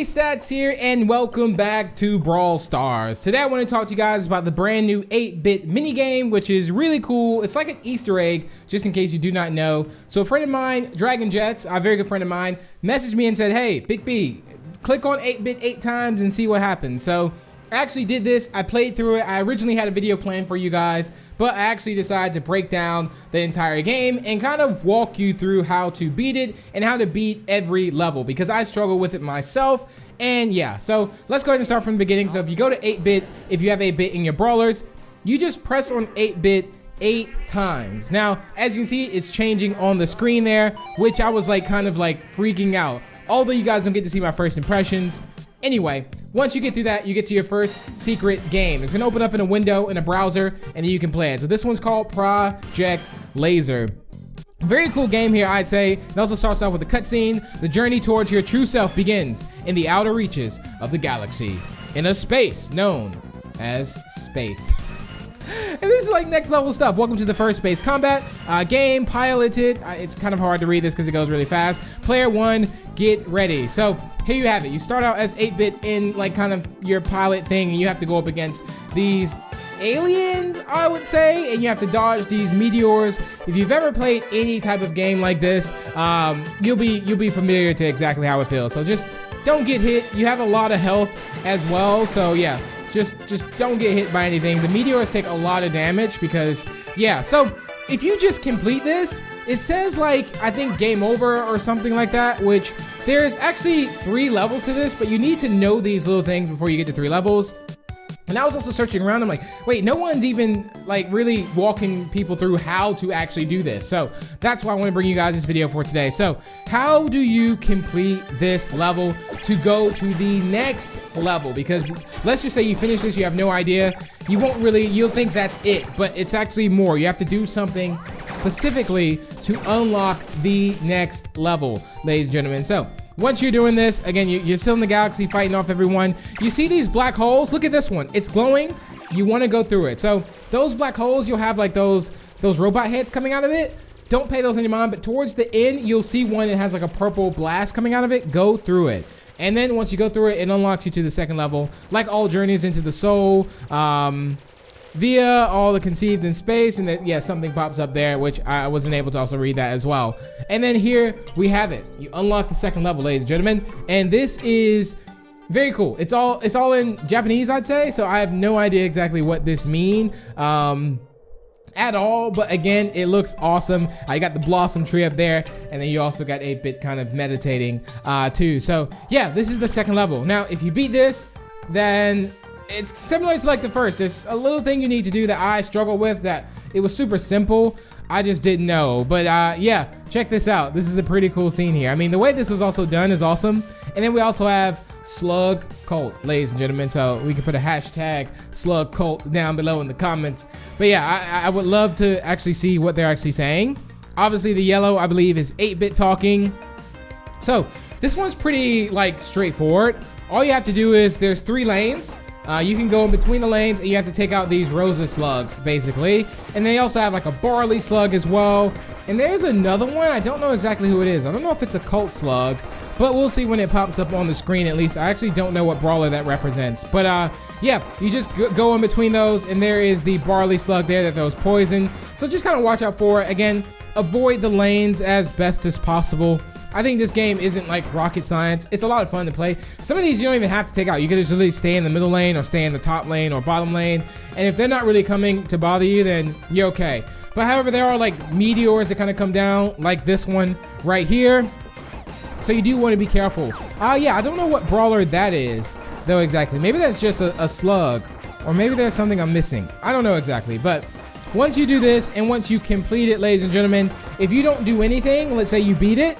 Stats here, and welcome back to Brawl Stars. Today I want to talk to you guys about the brand new 8-bit minigame, which is really cool. It's like an Easter egg, just in case you do not know. So a friend of mine, Dragon Jets, a very good friend of mine, messaged me and said, hey, Bigb, click on 8-bit 8 times and see what happens. So I actually did this. I played through it. I originally had a video planned for you guys, but I actually decided to break down the entire game and kind of walk you through how to beat it and how to beat every level, because I struggle with it myself. And yeah, so let's go ahead and start from the beginning. So if you go to 8-bit, if you have 8-bit in your brawlers, you just press on 8-bit 8 times. Now, as you can see, it's changing on the screen there, which I was like kind of like freaking out. Although you guys don't get to see my first impressions. Anyway, once you get through that, you get to your first secret game. It's gonna open up in a window in a browser, and then you can play it. So this one's called Project Laser. Very cool game here, I'd say. It also starts off with a cutscene. The journey towards your true self begins in the outer reaches of the galaxy, in a space known as space. And this is like next level stuff. Welcome to the first space combat game, piloted. It's kind of hard to read this because it goes really fast. Player 1, get ready. So here you have it. You start out as 8-bit in like kind of your pilot thing, and you have to go up against these aliens, I would say, and you have to dodge these meteors. If you've ever played any type of game like this, you'll be familiar to exactly how it feels. So just don't get hit. You have a lot of health as well, so yeah. Just don't get hit by anything. The meteors take a lot of damage because, yeah. So if you just complete this, it says like, I think game over or something like that, which there's actually 3 levels to this, but you need to know these little things before you get to 3 levels. And I was also searching around, I'm like, wait, no one's even like really walking people through how to actually do this. So that's why I want to bring you guys this video for today. So how do you complete this level to go to the next level? Because let's just say you finish this, you have no idea. You'll think that's it, but it's actually more. You have to do something specifically to unlock the next level, ladies and gentlemen. So once you're doing this, again, you're still in the galaxy fighting off everyone. You see these black holes? Look at this one. It's glowing. You want to go through it. So those black holes, you'll have like those robot heads coming out of it. Don't pay those in your mind, but towards the end, you'll see one that has like a purple blast coming out of it. Go through it. And then once you go through it, it unlocks you to the second level. Like all journeys into the soul, via all the conceived in space, and then yeah, something pops up there, which I wasn't able to also read that as well. And then here we have it. You unlock the second level, ladies and gentlemen, and this is very cool. It's all in Japanese, I'd say, so I have no idea exactly what this means at all, but again, it looks awesome. You got the blossom tree up there, and then you also got 8-bit kind of meditating too. So yeah, this is the second level. Now if you beat this, then it's similar to like the first. There's a little thing you need to do that I struggle with, that it was super simple. I just didn't know. But yeah, check this out. This is a pretty cool scene here. I mean, the way this was also done is awesome. And then we also have Slug Cult, ladies and gentlemen. So we can put a hashtag Slug Cult down below in the comments. But yeah, I would love to actually see what they're actually saying. Obviously the yellow, I believe, is 8-bit talking. So this one's pretty like straightforward. All you have to do is there's 3 lanes. You can go in between the lanes, and you have to take out these Rosa slugs, basically. And they also have like a barley slug as well. And there's another one. I don't know exactly who it is. I don't know if it's a cult slug, but we'll see when it pops up on the screen. At least I actually don't know what brawler that represents. But yeah, you just go in between those, and there is the barley slug there that throws poison. So just kind of watch out for it. Again, avoid the lanes as best as possible. I think this game isn't like rocket science. It's a lot of fun to play. Some of these you don't even have to take out. You can just really stay in the middle lane, or stay in the top lane or bottom lane. And if they're not really coming to bother you, then you're okay. But however, there are like meteors that kind of come down, like this one right here. So you do want to be careful. Yeah, I don't know what brawler that is though exactly. Maybe that's just a slug, or maybe there's something I'm missing. I don't know exactly, but once you do this and once you complete it, ladies and gentlemen, if you don't do anything, let's say you beat it,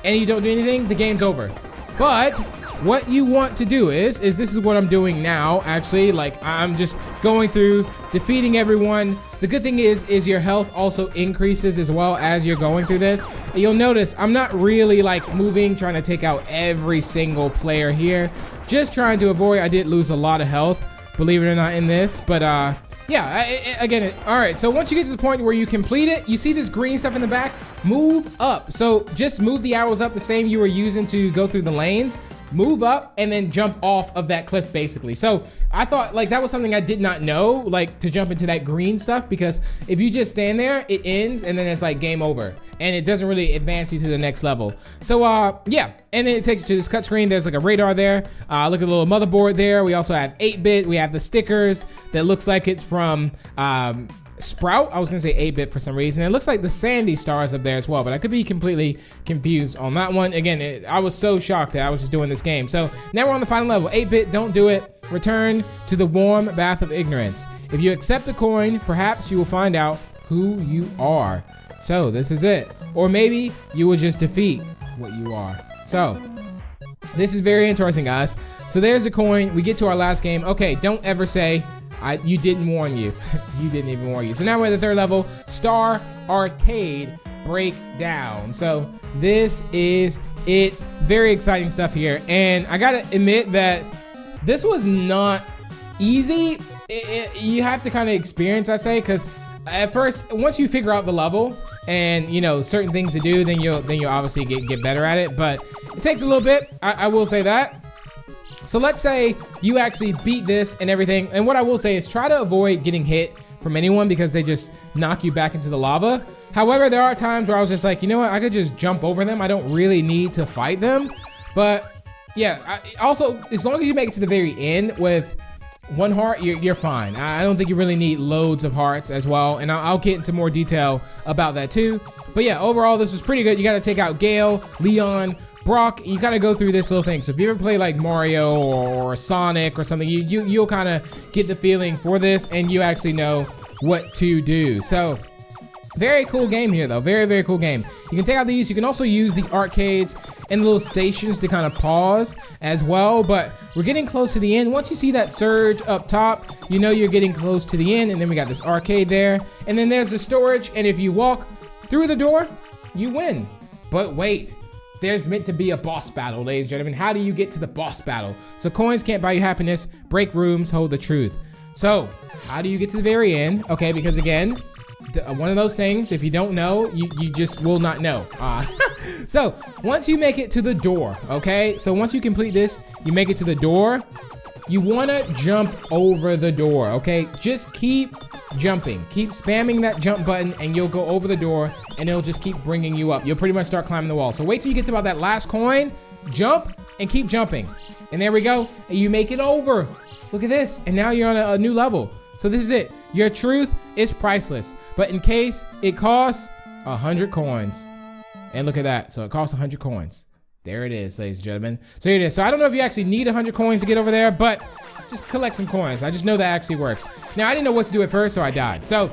and you don't do anything, the game's over. But what you want to do is this is what I'm doing now, actually. Like, I'm just going through, defeating everyone. The good thing is your health also increases as well as you're going through this. You'll notice I'm not really like moving, trying to take out every single player here. Just trying to avoid, I did lose a lot of health, believe it or not, in this. But yeah, again, all right, so once you get to the point where you complete it, you see this green stuff in the back, move up. So just move the arrows up the same you were using to go through the lanes. move up and then jump off of that cliff basically. So I thought like that was something I did not know, like to jump into that green stuff, because if you just stand there, it ends and then it's like game over and it doesn't really advance you to the next level. So yeah, and then it takes you to this cut screen. There's like a radar there. Look at the little motherboard there. We also have 8-bit. We have the stickers that looks like it's from Sprout. I was gonna say 8-bit for some reason. It looks like the Sandy stars up there as well, but I could be completely confused on that one. Again, I was so shocked that I was just doing this game. So now we're on the final level. 8-bit, don't do it. Return to the warm bath of ignorance. If you accept the coin, perhaps you will find out who you are. So this is it. Or maybe you will just defeat what you are. So this is very interesting, guys. So there's the coin. We get to our last game. Okay, don't ever say you didn't warn you. You didn't even warn you. So now we're at the third level, Star Arcade Breakdown. So this is it. Very exciting stuff here. And I gotta admit that this was not easy. You have to kind of experience, I say, because at first, once you figure out the level and you know certain things to do, then you'll obviously get better at it. But it takes a little bit. I will say that. So let's say you actually beat this and everything. And what I will say is try to avoid getting hit from anyone because they just knock you back into the lava. However, there are times where I was just like, you know what? I could just jump over them. I don't really need to fight them. But yeah, also, as long as you make it to the very end with 1 heart, you're fine. I don't think you really need loads of hearts as well. And I'll get into more detail about that too. But yeah, overall, this was pretty good. You got to take out Gale, Leon, Brock. You gotta go through this little thing. So if you ever play like Mario or Sonic or something, you'll kind of get the feeling for this and you actually know what to do. So very cool game here though. Very, very cool game. You can take out these. You can also use the arcades and the little stations to kind of pause as well. But we're getting close to the end. Once you see that surge up top, you know you're getting close to the end. And then we got this arcade there. And then there's the storage. And if you walk through the door, you win. But wait. There's meant to be a boss battle, ladies and gentlemen. How do you get to the boss battle? So coins can't buy you happiness. Break rooms hold the truth. So how do you get to the very end? Okay, because again, one of those things, if you don't know, you just will not know. So once you make it to the door, okay? So once you complete this, you make it to the door. You wanna jump over the door, okay? Just keep jumping. Keep spamming that jump button and you'll go over the door and it'll just keep bringing you up. You'll pretty much start climbing the wall. So wait till you get to about that last coin, jump and keep jumping. And there we go. And you make it over. Look at this. And now you're on a new level. So this is it. Your truth is priceless. But in case it costs 100 coins. And look at that. So it costs 100 coins. There it is, ladies and gentlemen. So here it is. So I don't know if you actually need 100 coins to get over there, but just collect some coins. I just know that actually works. Now, I didn't know what to do at first, so I died. So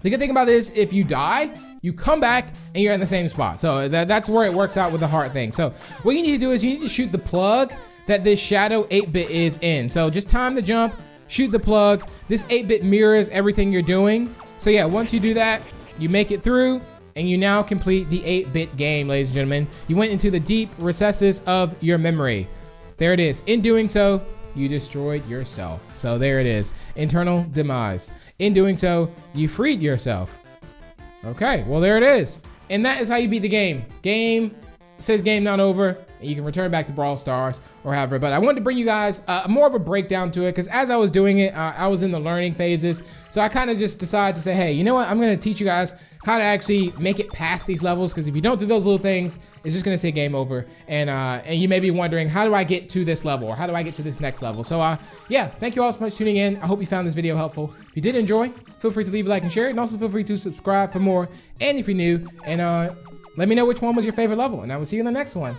the good thing about this, if you die, you come back and you're in the same spot. So that's where it works out with the heart thing. So what you need to do is you need to shoot the plug that this shadow 8-bit is in. So just time the jump, shoot the plug. This 8-bit mirrors everything you're doing. So yeah, once you do that, you make it through and you now complete the 8-bit game, ladies and gentlemen. You went into the deep recesses of your memory. There it is. In doing so, you destroyed yourself. So there it is. Internal demise. In doing so, you freed yourself. Okay, well there it is. And that is how you beat the game. Game says game not over. And you can return back to Brawl Stars or however. But I wanted to bring you guys more of a breakdown to it because as I was doing it, I was in the learning phases. So I kind of just decided to say, hey, you know what? I'm going to teach you guys how to actually make it past these levels, because if you don't do those little things, it's just gonna say game over. And you may be wondering, how do I get to this level, or how do I get to this next level? So yeah, thank you all so much for tuning in. I hope you found this video helpful. If you did enjoy, feel free to leave a like and share it, and also feel free to subscribe for more. And if you're new, and let me know which one was your favorite level, and I will see you in the next one.